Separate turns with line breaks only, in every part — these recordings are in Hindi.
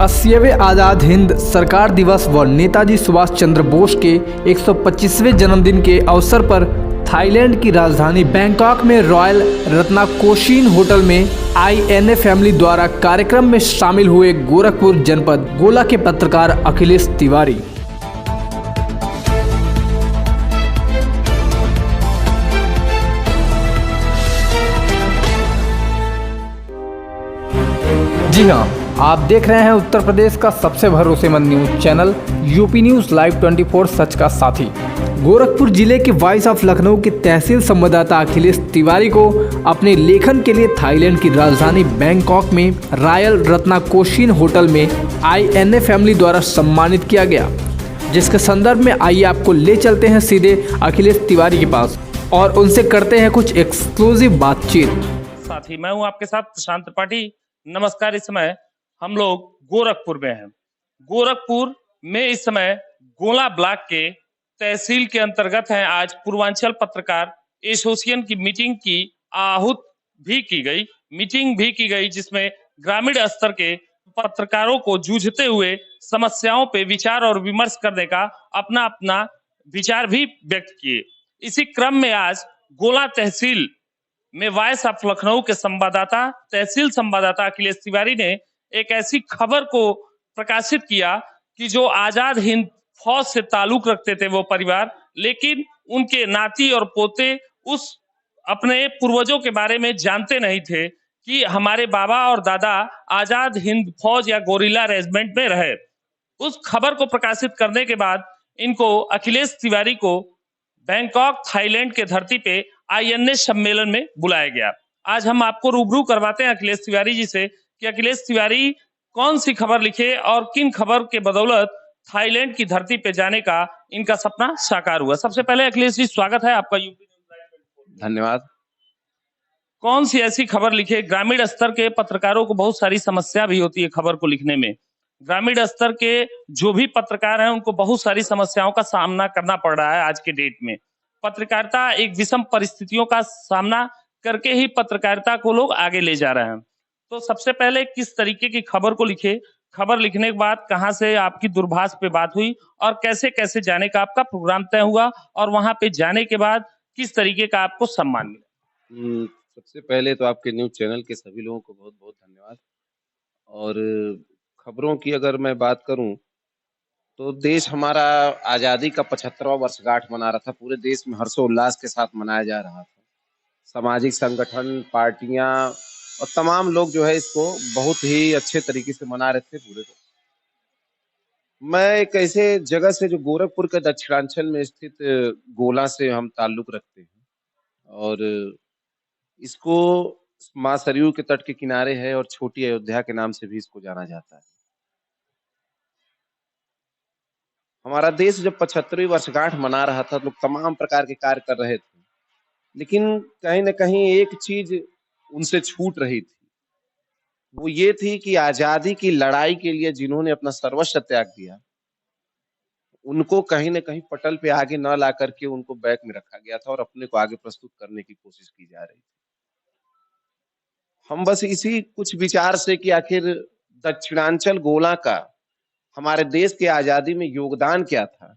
80वें आज़ाद हिंद सरकार दिवस व नेताजी सुभाष चंद्र बोस के 125वें जन्मदिन के अवसर पर थाईलैंड की राजधानी बैंकॉक में रॉयल रत्नाकोशीन होटल में आईएनए फैमिली द्वारा कार्यक्रम में शामिल हुए गोरखपुर जनपद गोला के पत्रकार अखिलेश तिवारी। जी हाँ, आप देख रहे हैं उत्तर प्रदेश का सबसे भरोसेमंद news channel UP news live 24 सच का साथी। गोरखपुर जिले के वॉइस ऑफ लखनऊ के तहसील संवाददाता अखिलेश तिवारी को अपने लेखन के लिए थाईलैंड की राजधानी बैंकॉक में रॉयल रत्नाकोशीन होटल में आईएनए फैमिली द्वारा सम्मानित किया गया, जिसके संदर्भ में आइए आपको ले चलते हैं सीधे अखिलेश तिवारी के पास और उनसे करते हैं कुछ एक्सक्लूसिव बातचीत।
साथी, मैं हूं आपके साथ प्रशांत त्रिपाठी। नमस्कार। इस समय हम लोग गोरखपुर में हैं। गोरखपुर में इस समय गोला ब्लॉक के तहसील के अंतर्गत हैं। आज पूर्वांचल पत्रकार एसोसिएशन की मीटिंग की आहूत भी की गई, जिसमें ग्रामीण स्तर के पत्रकारों को जूझते हुए समस्याओं पे विचार और विमर्श करने का अपना अपना विचार भी व्यक्त किए। इसी क्रम में आज गोला तहसील में वॉइस ऑफ लखनऊ के तहसील संवाददाता अखिलेश तिवारी ने एक ऐसी खबर को प्रकाशित किया कि जो आजाद हिंद फौज से ताल्लुक रखते थे वो परिवार, लेकिन उनके नाती और पोते उस अपने पूर्वजों के बारे में जानते नहीं थे कि हमारे बाबा और दादा आजाद हिंद फौज या गोरिल्ला रेजिमेंट में रहे। उस खबर को प्रकाशित करने के बाद इनको अखिलेश तिवारी को बैंकॉक थाईलैंड के धरती पे आईएनए सम्मेलन में बुलाया गया। आज हम आपको रूबरू करवाते हैं अखिलेश तिवारी जी से कि अखिलेश तिवारी कौन सी खबर लिखे और किन खबर के बदौलत थाईलैंड की धरती पे जाने का इनका सपना साकार हुआ। सबसे पहले अखिलेश जी, स्वागत है आपका यूपी न्यूज़ लाइव।
धन्यवाद।
कौन सी ऐसी खबर लिखे? ग्रामीण स्तर के पत्रकारों को बहुत सारी समस्या भी होती है खबर को लिखने में। ग्रामीण स्तर के जो भी पत्रकार हैं उनको बहुत सारी समस्याओं का सामना करना पड़ रहा है। आज के डेट में पत्रकारिता एक विषम परिस्थितियों का सामना करके ही पत्रकारिता को लोग आगे ले जा रहे हैं। तो सबसे पहले किस तरीके की खबर को लिखे, खबर लिखने के बाद कहां से आपकी दूरभाष पे बात हुई और कैसे कैसे जाने का आपका प्रोग्राम तय हुआ और वहां पे जाने के बाद किस तरीके का आपको सम्मान मिला?
सबसे पहले तो आपके न्यूज चैनल के सभी लोगों को बहुत बहुत धन्यवाद। और खबरों की अगर मैं बात करूं तो देश हमारा आज़ादी का 75वां वर्षगांठ मना रहा था। पूरे देश में हर्षोल्लास के साथ मनाया जा रहा था। सामाजिक संगठन, पार्टियां और तमाम लोग जो है इसको बहुत ही अच्छे तरीके से मना रहे थे पूरे को। मैं एक ऐसे जगह से जो गोरखपुर के दक्षिणांचल में स्थित गोला से हम ताल्लुक रखते हैं और इसको माँ सरयू के तट के किनारे है और छोटी अयोध्या के नाम से भी इसको जाना जाता है। हमारा देश जब 75वीं वर्षगांठ मना रहा था तो तमाम प्रकार के कार्य कर रहे थे, लेकिन कहीं न कहीं एक चीज उनसे छूट रही थी। वो ये थी कि आजादी की लड़ाई के लिए जिन्होंने अपना सर्वस्व त्याग दिया, उनको कहीं न कहीं पटल पे आगे न ला करके उनको बैक में रखा गया था और अपने को आगे प्रस्तुत करने की कोशिश की जा रही थी। हम बस इसी कुछ विचार से कि आखिर दक्षिणांचल गोला का हमारे देश की आजादी में योगदान क्या था,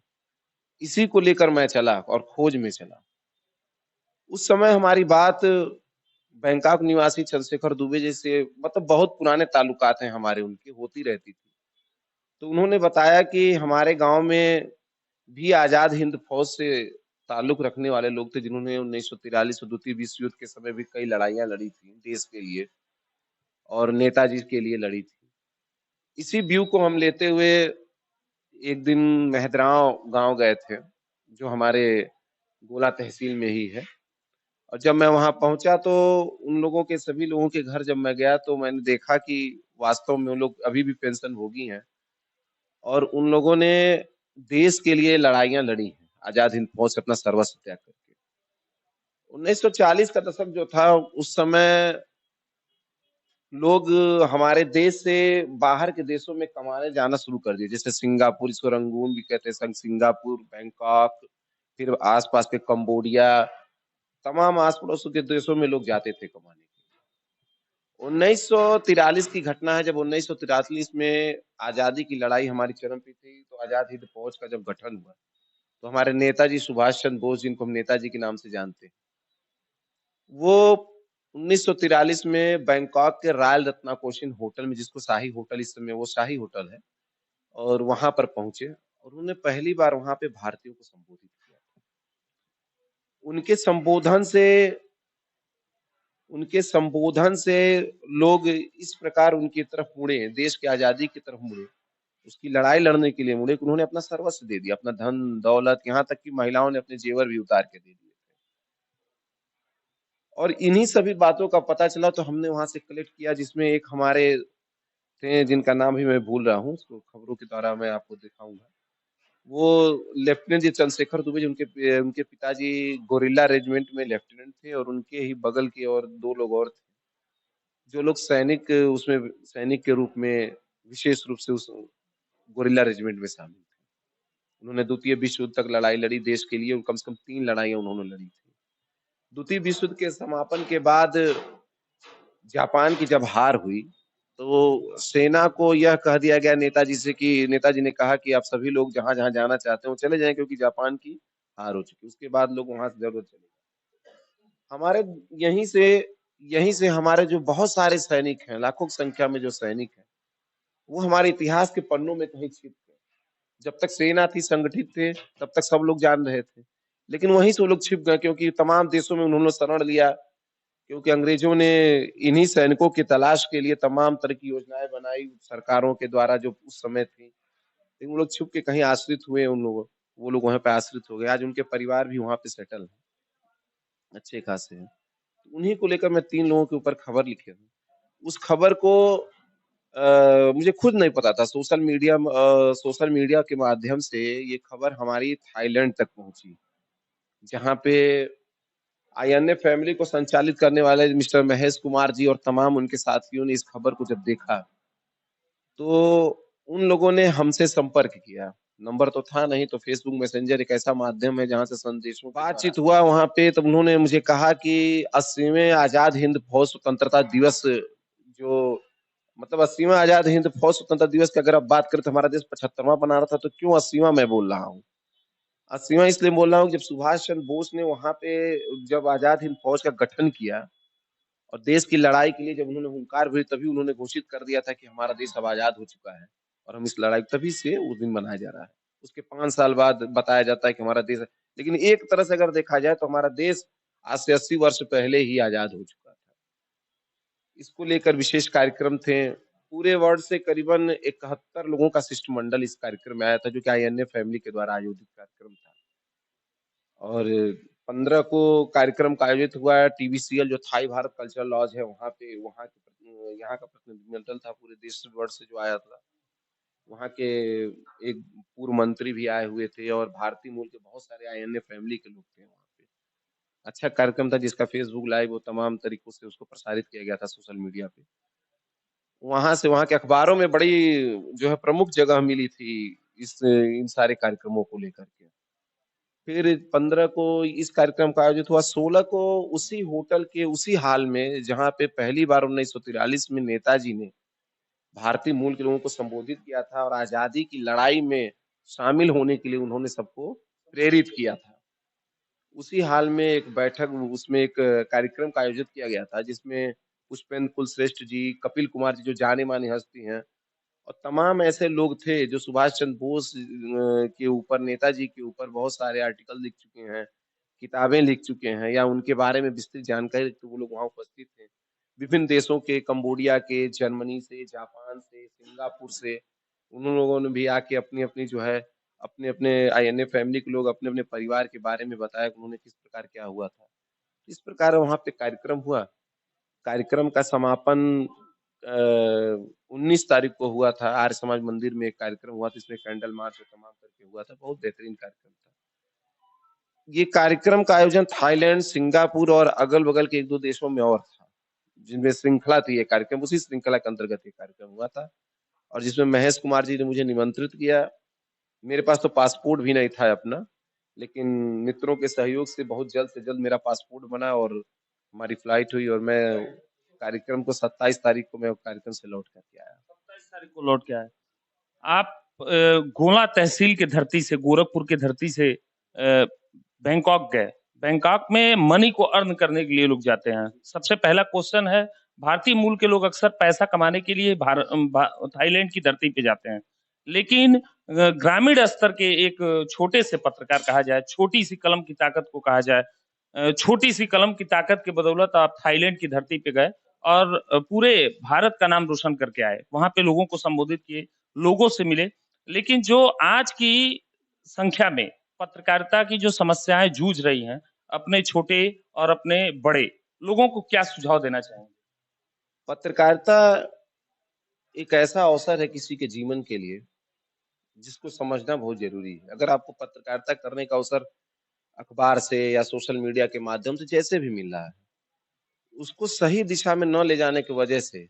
इसी को लेकर मैं चला और खोज में चला। उस समय हमारी बात बैंकॉक निवासी चंद्रशेखर दुबे जैसे मतलब बहुत पुराने ताल्लुकात हैं हमारे, उनकी होती रहती थी। तो उन्होंने बताया कि हमारे गांव में भी आजाद हिंद फौज से ताल्लुक रखने वाले लोग थे, जिन्होंने 1943 और द्वितीय विश्व युद्ध के समय भी कई लड़ाइयां लड़ी थी देश के लिए और नेताजी के लिए लड़ी थी। इसी व्यू को हम लेते हुए एक दिन मेहदराव गांव गए थे, जो हमारे गोला तहसील में ही है। और जब मैं वहां पहुंचा तो उन लोगों के सभी लोगों के घर जब मैं गया तो मैंने देखा कि वास्तव में उन लोग अभी भी पेंशन भोगी हैं और उन लोगों ने देश के लिए लड़ाइयां लड़ी हैं, आजाद हिंद फौज से अपना सर्वस्व त्याग करके। 1940 का दशक जो था, उस समय लोग हमारे देश से बाहर के देशों में कमाने जाना शुरू कर दिए, जैसे सिंगापुर, इसको रंगून भी कहते हैं, सिंगापुर, बैंकॉक, फिर आसपास के कंबोडिया, तमाम आस पड़ोस के देशों में लोग जाते थे कमाने के लिए। 1943 की घटना है, जब 1943 में आजादी की लड़ाई हमारी चरम पे थी, तो आजाद हिंद फौज का जब गठन हुआ, तो हमारे नेताजी सुभाष चंद्र बोस, जिनको हम नेताजी के नाम से जानते हैं, वो 1943 में बैंकॉक के रॉयल रत्ना कोचिन होटल में, जिसको शाही होटल इस समय वो शाही होटल है, और वहां पर पहुंचे और उन्होंने पहली बार वहां पे भारतीयों को संबोधित किया। उनके संबोधन से उनके संबोधन से लोग इस प्रकार उनकी तरफ मुड़े, देश की आजादी की तरफ मुड़े, उसकी लड़ाई लड़ने के लिए मुड़े कि उन्होंने अपना सर्वस्व दे दिया, अपना धन दौलत, यहाँ तक कि महिलाओं ने अपने जेवर भी उतार के दे दिए। और इन्हीं सभी बातों का पता चला तो हमने वहां से कलेक्ट किया, जिसमें एक हमारे थे जिनका नाम भी मैं भूल रहा हूँ, उसको खबरों के द्वारा मैं आपको दिखाऊंगा। वो लेफ्टिनेंट जी चंद्रशेखर दुबे जी, उनके पिताजी गोरिल्ला रेजिमेंट में लेफ्टिनेंट थे, और उनके ही बगल के और 2 लोग और थे, जो लोग सैनिक के रूप में विशेष रूप से उस गोरिल्ला रेजिमेंट में शामिल थे। उन्होंने द्वितीय विश्व युद्ध तक लड़ाई लड़ी देश के लिए, और कम से कम 3 लड़ाइयां उन्होंने लड़ी थी। द्वितीय विश्व युद्ध के समापन के बाद जापान की जब हार हुई, तो सेना को यह कह दिया गया नेताजी से कि नेताजी ने कहा कि आप सभी लोग जहां जहां जाना चाहते हो चले जाएं, क्योंकि जापान की हार हो चुकी। उसके बाद लोग वहां से जरूर चले गए। हमारे यहीं से यहीं से हमारे जो बहुत सारे सैनिक हैं, लाखों की संख्या में जो सैनिक हैं, वो हमारे इतिहास के पन्नों में कहीं छिप गए। जब तक सेना थी, संगठित थे, तब तक सब लोग जान रहे थे, लेकिन वहीं से वो लोग छिप गए, क्योंकि तमाम देशों में उन्होंने शरण लिया, क्योंकि अंग्रेजों ने इन्हीं सैनिकों की तलाश के लिए तमाम तरह की योजनाएं बनाई सरकारों के द्वारा जो उस समय थी, लेकिन वो लोग छुप के कहीं आश्रित हुए, वो लोग वहां पे आश्रित हो गए। आज उनके परिवार भी वहां पे सेटल है, अच्छे खासे हैं। उन्हीं को लेकर मैं 3 लोगों के ऊपर खबर लिखे हूँ। उस खबर को मुझे खुद नहीं पता था, सोशल मीडिया के माध्यम से ये खबर हमारी थाईलैंड तक पहुंची, जहाँ पे आईएनए फैमिली को संचालित करने वाले मिस्टर महेश कुमार जी और तमाम उनके साथियों ने इस खबर को जब देखा, तो उन लोगों ने हमसे संपर्क किया। नंबर तो था नहीं, तो फेसबुक मैसेंजर एक ऐसा माध्यम है जहां से संदेशों बातचीत हुआ वहां पे। तब उन्होंने मुझे कहा कि 80वें आजाद हिंद फौज स्वतंत्रता दिवस, जो मतलब 80वां आजाद हिंद फौज स्वतंत्रता दिवस की अगर आप बात करें तो हमारा देश 75वां बना रहा था, तो क्यों 80वां मैं बोल रहा हूँ। 80वां इसलिए बोल रहा हूँ, जब सुभाष चंद्र बोस ने वहां पे जब आजाद हिंद फौज का गठन किया और देश की लड़ाई के लिए जब उन्होंने हुंकार भरी, तभी उन्होंने घोषित कर दिया था कि हमारा देश अब आजाद हो चुका है, और हम इस लड़ाई तभी से उस दिन मनाया जा रहा है। उसके 5 साल बाद बताया जाता है कि हमारा देश, लेकिन एक तरह से अगर देखा जाए तो हमारा देश आज से 80 वर्ष पहले ही आजाद हो चुका था। इसको लेकर विशेष कार्यक्रम थे। पूरे वर्ल्ड से करीबन 71 लोगों का शिष्टमंडल इस कार्यक्रम में आया था, जो कि आईएनए फैमिली के द्वारा आयोजित कार्यक्रम था। और 15 को कार्यक्रम का आयोजित हुआ है। टीवीसीएल जो थाई भारत कल्चरल लॉज है, वहाँ पे यहाँ का प्रतिनिधिमंडल था पूरे देश वर्ष से जो आया था। वहाँ के एक पूर्व मंत्री भी आए हुए थे, और भारतीय मूल के बहुत सारे आईएनए फैमिली के लोग थे वहाँ पे। अच्छा कार्यक्रम था, जिसका फेसबुक लाइव और तमाम तरीकों से उसको प्रसारित किया गया था सोशल मीडिया पे। वहां से वहां के अखबारों में बड़ी जो है प्रमुख जगह मिली थी इन सारे कार्यक्रमों को लेकर के। फिर 15 को इस कार्यक्रम का आयोजित हुआ। 16 को उसी होटल के उसी हाल में, जहाँ पे पहली बार 1943 में नेताजी ने भारतीय मूल के लोगों को संबोधित किया था और आजादी की लड़ाई में शामिल होने के लिए उन्होंने सबको प्रेरित किया था। उसी हाल में एक बैठक, उसमें एक कार्यक्रम का आयोजित किया गया था, जिसमें पुष्पेंद्र कुलश्रेष्ठ जी, कपिल कुमार जी, जो जाने मानी हस्ती हैं, और तमाम ऐसे लोग थे जो सुभाष चंद्र बोस के ऊपर, नेताजी के ऊपर बहुत सारे आर्टिकल लिख चुके हैं, किताबें लिख चुके हैं, या उनके बारे में विस्तृत जानकारी, तो वो लोग वहां उपस्थित थे। विभिन्न देशों के, कंबोडिया के, जर्मनी से, जापान से, सिंगापुर से, उन लोगों ने भी आके अपनी अपनी जो है अपने अपने आईएनए फैमिली के लोग अपने अपने परिवार के बारे में बताया कि उन्होंने किस प्रकार क्या हुआ था। इस प्रकार वहां पे कार्यक्रम हुआ। कार्यक्रम का समापन 19 तारीख को हुआ था। आर्य समाज मंदिर में एक कार्यक्रम हुआ था, इसमें कैंडल मार्च और तमाम करके हुआ था। बहुत बेहतरीन कार्यक्रम था। ये कार्यक्रम का आयोजन थाईलैंड, सिंगापुर और अगल बगल के 1-2 देशों में और था, जिनमें श्रृंखला थी। ये कार्यक्रम उसी श्रृंखला के अंतर्गत ये कार्यक्रम हुआ था, और जिसमें महेश कुमार जी ने मुझे निमंत्रित किया। मेरे पास तो पासपोर्ट भी नहीं था अपना, लेकिन मित्रों के सहयोग से बहुत जल्द से जल्द मेरा पासपोर्ट बना और हमारी फ्लाइट हुई, और मैं कार्यक्रम को 27 तारीख को मैं वो कार्यक्रम से लौट करके आया।
27 तारीख को लौट के आए। आप गोला तहसील की धरती से, गोरखपुर की धरती से बैंकॉक गए। बैंकॉक में मनी को अर्न करने के लिए लोग जाते हैं। सबसे पहला क्वेश्चन है, भारतीय मूल के लोग अक्सर पैसा कमाने के लिए थाईलैंड की धरती पे जाते हैं, लेकिन ग्रामीण स्तर के एक छोटे से पत्रकार कहा जाए, छोटी सी कलम की ताकत को कहा जाए, छोटी सी कलम की ताकत के बदौलत आप थाईलैंड की धरती पे गए और पूरे भारत का नाम रोशन करके आए। वहां पे लोगों को संबोधित किए, लोगों से मिले। लेकिन जो आज की संख्या में पत्रकारिता की जो समस्याएं जूझ रही हैं, अपने छोटे और अपने बड़े लोगों को क्या सुझाव देना चाहेंगे?
पत्रकारिता एक ऐसा अवसर है किसी के जीवन के लिए जिसको समझना बहुत जरूरी है। अगर आपको पत्रकारिता करने का अवसर अखबार से या सोशल मीडिया के माध्यम से जैसे भी मिल रहा है, उसको सही दिशा में न ले जाने की वजह से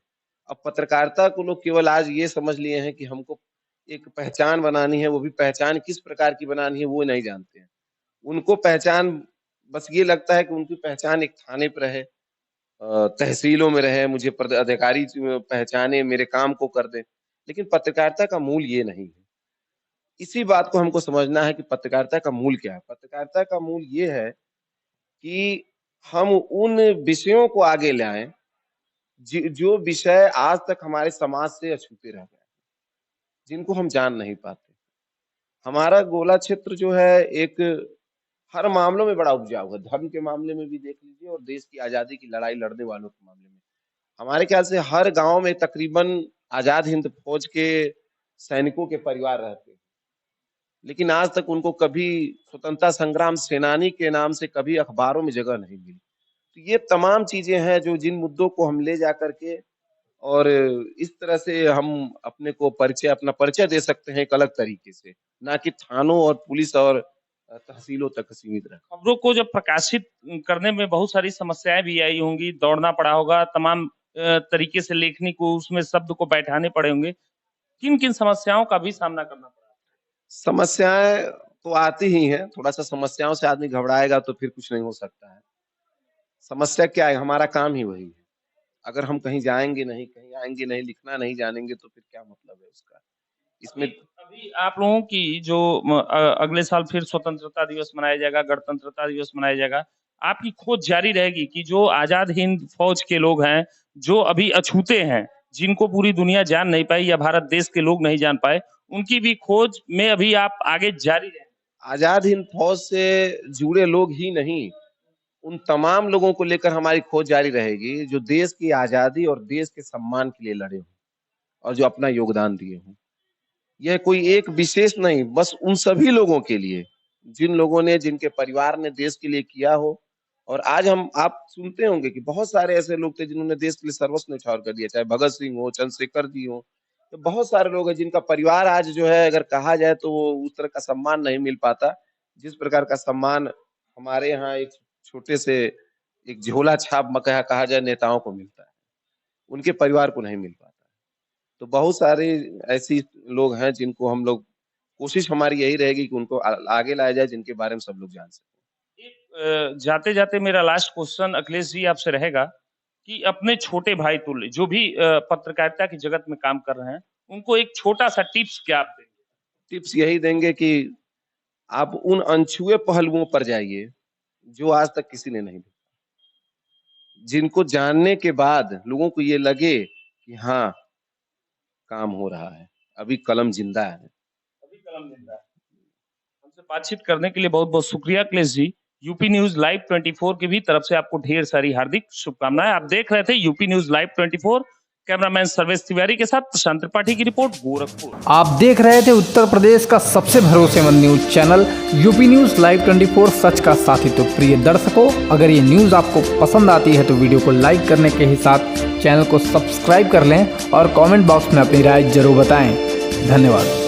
अब पत्रकारिता को लोग केवल आज ये समझ लिए हैं कि हमको एक पहचान बनानी है, वो भी पहचान किस प्रकार की बनानी है वो नहीं जानते हैं। उनको पहचान बस ये लगता है कि उनकी पहचान एक थाने पर रहे, तहसीलों में रहे, मुझे अधिकारी पहचाने, मेरे काम को कर दे। लेकिन पत्रकारिता का मूल ये नहीं है। इसी बात को हमको समझना है कि पत्रकारिता का मूल क्या है। पत्रकारिता का मूल ये है कि हम उन विषयों को आगे लाएं जो विषय आज तक हमारे समाज से अछूते रह गए, जिनको हम जान नहीं पाते। हमारा गोला क्षेत्र जो है एक हर मामलों में बड़ा उपजाऊ है। धर्म के मामले में भी देख लीजिए और देश की आजादी की लड़ाई लड़ने वालों के मामले में। हमारे ख्याल से हर गांव में तकरीबन आजाद हिंद फौज के सैनिकों के परिवार रहते हैं, लेकिन आज तक उनको कभी स्वतंत्रता संग्राम सेनानी के नाम से कभी अखबारों में जगह नहीं मिली। तो ये तमाम चीजें हैं जो जिन मुद्दों को हम ले जा करके और इस तरह से हम अपने को अपना परिचय दे सकते हैं एक अलग तरीके से, ना कि थानों और पुलिस और तहसीलों तक सीमित रह।
खबरों को जब प्रकाशित करने में बहुत सारी समस्याएं भी आई होंगी, दौड़ना पड़ा होगा, तमाम तरीके से लेखनी को उसमें शब्द को बैठाने पड़े होंगे। किन किन समस्याओं का भी सामना करना पड़ा?
समस्याएं तो आती ही हैं। थोड़ा सा समस्याओं से आदमी घबराएगा तो फिर कुछ नहीं हो सकता है। समस्या क्या है? हमारा काम ही वही है। अगर हम कहीं जाएंगे नहीं, कहीं आएंगे नहीं, लिखना नहीं जानेंगे तो फिर क्या मतलब है उसका? इसमें
अभी आप लोगों की जो अगले साल फिर स्वतंत्रता दिवस मनाया जाएगा, गणतंत्रता दिवस मनाया जाएगा, आपकी खोज जारी रहेगी कि जो आजाद हिंद फौज के लोग हैं, जो अभी अछूते हैं, जिनको पूरी दुनिया जान नहीं पाई या भारत देश के लोग नहीं जान पाए, उनकी भी खोज में अभी आप आगे जारी रहेंगे?
आजाद हिंद फौज से जुड़े लोग ही नहीं, उन तमाम लोगों को लेकर हमारी खोज जारी रहेगी जो देश की आजादी और देश के सम्मान के लिए लड़े हों और जो अपना योगदान दिए हों। यह कोई एक विशेष नहीं, बस उन सभी लोगों के लिए जिन लोगों ने, जिनके परिवार ने देश के लिए किया हो। और आज आप सुनते होंगे कि बहुत सारे ऐसे लोग थे जिन्होंने देश के लिए सर्वस्व न्यौछावर कर दिया, चाहे भगत सिंह हो, चंद्रशेखर जी हो। तो बहुत सारे लोग हैं जिनका परिवार आज जो है, अगर कहा जाए तो वो उस तरह का सम्मान नहीं मिल पाता जिस प्रकार का सम्मान हमारे यहाँ एक छोटे से एक झोला छाप कहा जाए नेताओं को मिलता है, उनके परिवार को नहीं मिल पाता। तो बहुत सारे ऐसी लोग हैं जिनको हम लोग, कोशिश हमारी यही रहेगी कि उनको आगे लाया जाए, जिनके बारे में सब लोग जान सकें।
जाते जाते मेरा लास्ट क्वेश्चन अखिलेश जी आपसे रहेगा कि अपने छोटे भाई तुल्य जो भी पत्रकारिता की जगत में काम कर रहे हैं, उनको एक छोटा सा टिप्स क्या आप देंगे?
टिप्स यही देंगे कि आप उन अनछुए पहलुओं पर जाइए जो आज तक किसी ने नहीं देखा, जिनको जानने के बाद लोगों को ये लगे कि हाँ, काम हो रहा है, अभी कलम जिंदा है,
अभी कलम जिंदा है। हमसे बातचीत करने के लिए बहुत बहुत शुक्रिया Akhilesh ji. UP news live 24 की भी तरफ से आपको ढेर सारी हार्दिक शुभकामनाएं। आप देख रहे थे UP news live 24, cameraman Sarvesh Tiwari के साथ प्रशांत त्रिपाठी की रिपोर्ट, गोरखपुर।
आप देख रहे थे उत्तर प्रदेश का सबसे भरोसेमंद news channel UP news live 24, सच का साथी। तो प्रिय दर्शकों, अगर ये न्यूज आपको पसंद आती है तो वीडियो को लाइक करने के ही साथ चैनल को सब्सक्राइब कर लें और कमेंट बॉक्स में अपनी राय जरूर बताएं। धन्यवाद।